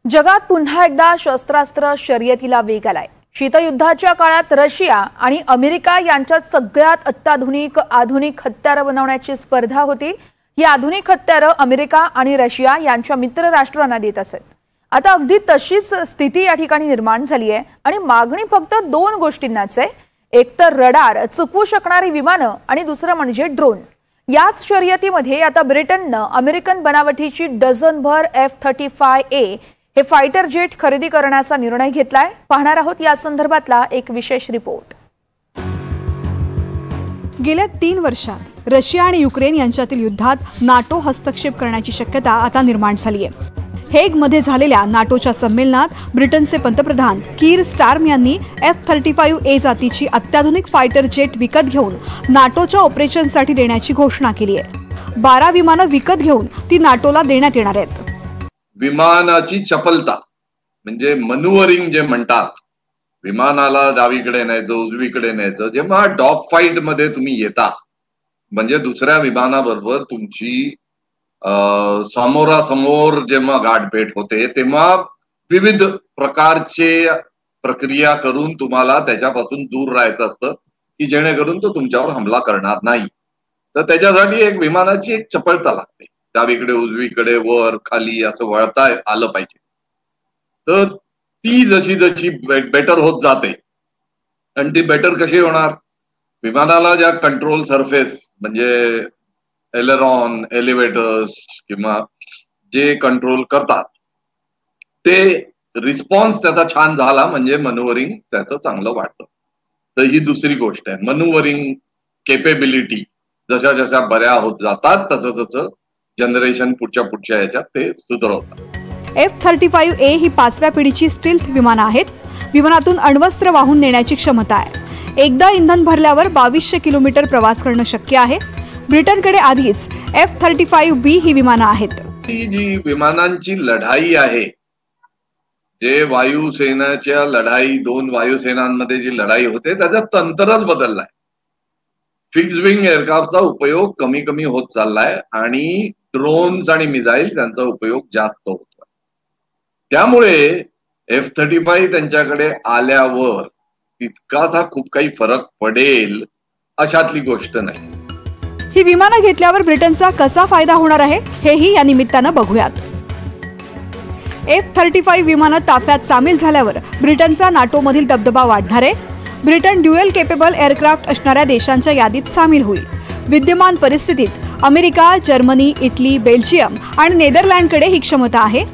जगात पुन्हा एकदा शस्त्रास्त्र शर्यतीला वेग आलाय। शीतयुद्धाच्या काळात रशिया आणि अमेरिका यांच्यात सगळ्यात आधुनिक हत्यारे बनवण्याची स्पर्धा होती। ही आधुनिक हत्यारे अमेरिका आणि रशिया यांच्या मित्र राष्ट्रांना देत असत। आता अगदी तशीच स्थिती या ठिकाणी निर्माण झाली आहे आणि मागणी फक्त दोन गोष्टींनाच आहे, एक तर रडार चुकवू शकणारी विमानं आणि दुसरं म्हणजे ड्रोन। याच शर्यतीमध्ये आता ब्रिटनने अमेरिकन बनावटीची डझनभर F-35A हे फायटर जेट खरेदी करण्याचा निर्णय घेतलाय। पाहणार आहोत या संदर्भातला एक विशेष रिपोर्ट। गेल्या 3 वर्षात रशिया आणि युक्रेन यांच्यातील युद्धात नाटो हस्तक्षेप करण्याची शक्यता आता निर्माण झाली आहे। हेगमध्ये झालेल्या नाटोच्या संमेलनात ब्रिटनचे पंतप्रधान कीर स्टार्मर यांनी F-35A जातीची अत्याधुनिक फायटर जेट विकत घेऊन नाटोच्या ऑपरेशनसाठी देण्याची घोषणा केली आहे। 12 विमानं विकत घेऊन ती नाटोला देण्यात येणार आहेत। विमानाची चपलता म्हणजे मनूवरिंग जे म्हणतात, विमानाला डावीकडे न्यायचं उजवीकडे न्यायचं, जेव्हा डॉग फाईट मध्ये तुम्ही येता म्हणजे दुसऱ्या विमानाबरोबर तुमची समोरासमोर जेव्हा गाठभेट होते तेव्हा विविध प्रकारचे प्रक्रिया करून तुम्हाला त्याच्यापासून दूर राहायचं असतं की जेणेकरून तो तुमच्यावर हमला करणार नाही। तर त्याच्यासाठी एक विमानाची एक चपळता लागते, डावीकडे उजवीकडे वर खाली असं वळता आलं पाहिजे। तर ती जशी जशी बेटर होत जाते आणि ती बेटर कशी होणार, विमानाला ज्या कंट्रोल सरफेस म्हणजे एलेरॉन एलिव्हेटर्स किंवा जे कंट्रोल करतात ते रिस्पॉन्स त्याचा छान झाला म्हणजे मनूवरिंग त्याचं चांगलं वाटतं। तर ही दुसरी गोष्ट आहे, मनूवरिंग केपेबिलिटी जशा जशा बऱ्या होत जातात तसं तसं जनरेशन पुढच्या याच्यात ते सुधारवतात। F-35A ही 5व्या पिढीची स्टील्थ विमानं आहेत। विमानातून अण्वस्त्र वाहून नेण्याची क्षमता आहे। एकदा इंधन भरल्यावर 2200 किलोमीटर प्रवास करणं शक्य आहे। ब्रिटनकडे आधीच F-35B ही विमानं आहेत। ती जी विमानांची लढाई आहे, जे वायुसेनेच्या लढाई, 2 वायुसेनांमध्ये जी लढाई होते त्याचं तंत्रच बदललाय। फिक्स विंग एअरक्राफ्टचा उपयोग कमी होत चाललाय आणि ड्रोन्स आणि मिसाईल त्यांचा उपयोग जास्त होतोय। त्यामुळे F-35 त्यांच्याकडे आल्यावर तितकासा खूप काही फरक पडेल अशातली गोष्ट नाही। ही विमानं घेतल्यावर ब्रिटनचा कसा फायदा होणार आहे हेही या निमित्तानं बघूयात। F-35 विमानं ताफ्यात सामील झाल्यावर ब्रिटनचा नाटोमधील दबदबा वाढणार आहे। ब्रिटन ड्युअल केपेबल एअरक्राफ्ट असणाऱ्या देशांच्या यादीत सामील होईल। विद्यमान परिस्थितीत अमेरिका, जर्मनी, इटली, बेल्जियम आणि नेदरलँडकडे ही क्षमता आहे।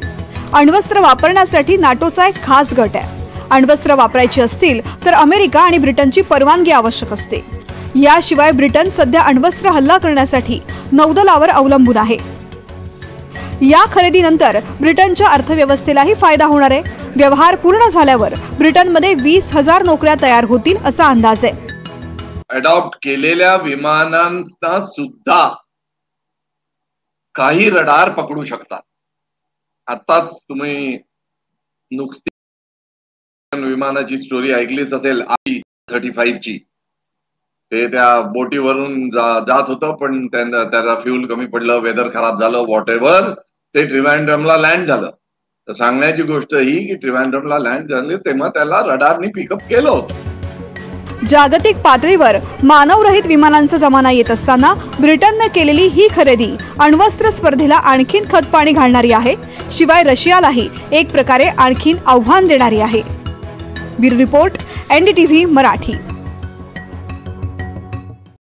अण्वस्त्र वापरण्यासाठी नाटोचा एक खास गट आहे। अण्वस्त्र वापरायची असतील तर अमेरिका आणि ब्रिटनची परवानगी आवश्यक असते। याशिवाय ब्रिटन सध्या अण्वस्त्र हल्ला करण्यासाठी नौदलावर अवलंबून आहे। या खरेदीनंतर ब्रिटनच्या अर्थव्यवस्थेलाही फायदा होणार आहे। व्यवहार पूर्ण झाल्यावर ब्रिटनमध्ये 20,000 नोकऱ्या तयार होतील असा अंदाज आहे। अडॉप्ट केलेल्या विमानांना सुद्धा काही रडार पकडू शकतात। आताच तुम्ही नुकती विमानाची स्टोरी ऐकलीच असेल, I-35 ची। ते त्या बोटीवरून जात होतं पण त्याला फ्यूल कमी पडलं, वेदर खराब झालं, व्हॉट एव्हर, ते ट्रिव्हॅन्ड्रमला लँड झालं। तर सांगण्याची गोष्ट ही की ट्रिव्हॅन्ड्रमला लँड झाले तेव्हा त्याला रडारनी पिकअप केलं होतं। जागतिक पातळीवर मानवरहित विमानांचा जमाना येत असताना ब्रिटनने केलेली ही खरेदी अण्वस्त्र स्पर्धेला आणखीन खतपाणी घालणारी आहे। शिवाय रशियालाही एक प्रकारे आणखीन आव्हान देणारी आहे। Bureau report, NDTV Marathi.